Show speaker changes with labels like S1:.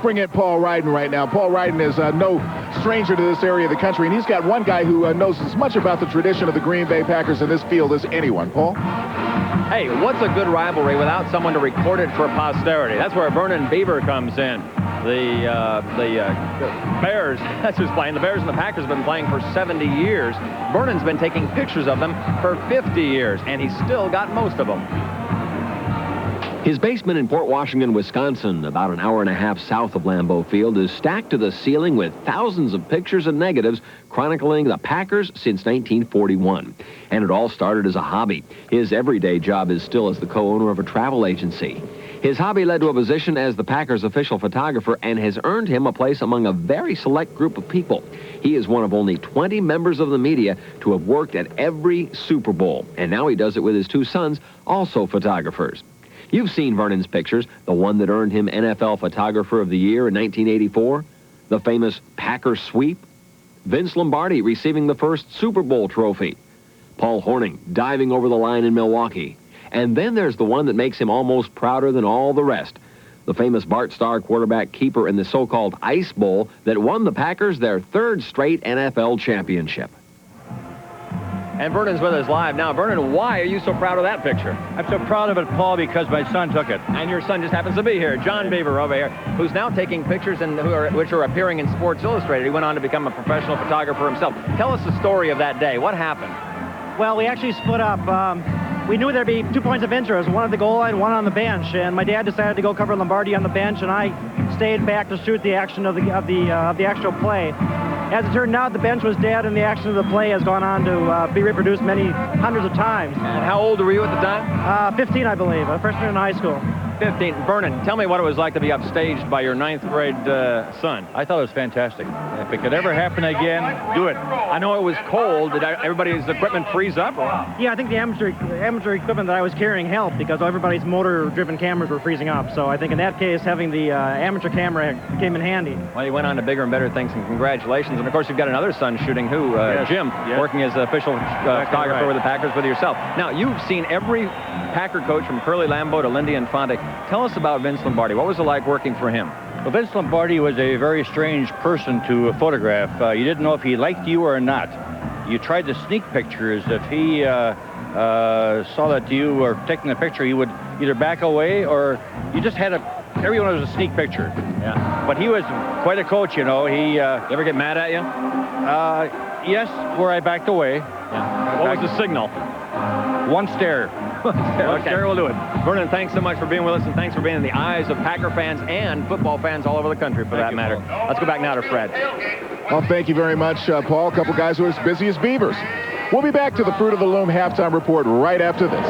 S1: Bring in Paul Ryden right now. Paul Ryden is no stranger to this area of the country, and he's got one guy who knows as much about the tradition of the Green Bay Packers in this field as anyone. Paul?
S2: Hey, what's a good rivalry without someone to record it for posterity? That's where Vernon Biever comes in. The Bears, that's who's playing. The Bears and the Packers have been playing for 70 years. Vernon's been taking pictures of them for 50 years, and he's still got most of them.
S3: His basement in Port Washington, Wisconsin, about an hour and a half south of Lambeau Field, is stacked to the ceiling with thousands of pictures and negatives chronicling the Packers since 1941. And it all started as a hobby. His everyday job is still as the co-owner of a travel agency. His hobby led to a position as the Packers' official photographer and has earned him a place among a very select group of people. He is one of only 20 members of the media to have worked at every Super Bowl. And now he does it with his two sons, also photographers. You've seen Vernon's pictures, the one that earned him NFL Photographer of the Year in 1984, the famous Packer sweep, Vince Lombardi receiving the first Super Bowl trophy, Paul Hornung diving over the line in Milwaukee, and then there's the one that makes him almost prouder than all the rest, the famous Bart Starr quarterback keeper in the so-called Ice Bowl that won the Packers their third straight NFL championship.
S2: And Vernon's with us live now. Vernon, why are you so proud of that picture?
S4: I'm so proud of it, Paul, because my son took it.
S2: And your son just happens to be here, John Biever over here, who's now taking pictures which are appearing in Sports Illustrated. He went on to become a professional photographer himself. Tell us the story of that day. What happened?
S5: Well, we actually split up. We knew there'd be 2 points of interest, one at the goal line, one on the bench. And my dad decided to go cover Lombardi on the bench, and I stayed back to shoot the action of the actual play. As it turned out, the bench was dead, and the action of the play has gone on to be reproduced many hundreds of times.
S2: And how old were you at the time?
S5: 15, I believe, a freshman in high school.
S2: 15. Vernon, tell me what it was like to be upstaged by your 9th grade son.
S4: I thought it was fantastic. If it could ever happen again, do it.
S2: I know it was cold. Did everybody's equipment freeze up? Or?
S5: Yeah, I think the amateur equipment that I was carrying helped because everybody's motor-driven cameras were freezing up. So I think in that case, having the amateur camera came in handy.
S2: Well, you went on to bigger and better things, and congratulations. And, of course, you've got another son shooting, Jim, working as official photographer with the Packers with yourself. Now, you've seen every Packer coach from Curly Lambeau to Lindy Infante. Tell us about Vince Lombardi. What was it like working for him?
S4: Well, Vince Lombardi was a very strange person to photograph. You didn't know if he liked you or not. You tried to sneak pictures. If he saw that you were taking a picture, he would either back away or you just had everyone was a sneak picture.
S2: Yeah.
S4: But he was quite a coach, you know. He
S2: ever get mad at you?
S4: Yes, where I backed away.
S2: Yeah. What was the signal?
S4: One stare.
S2: One stare will do it. Vernon, thanks so much for being with us, and thanks for being in the eyes of Packer fans and football fans all over the country, for that matter. Let's go back now to Fred.
S1: Well, thank you very much, Paul. A couple guys who are as busy as beavers. We'll be back to the Fruit of the Loom halftime report right after this.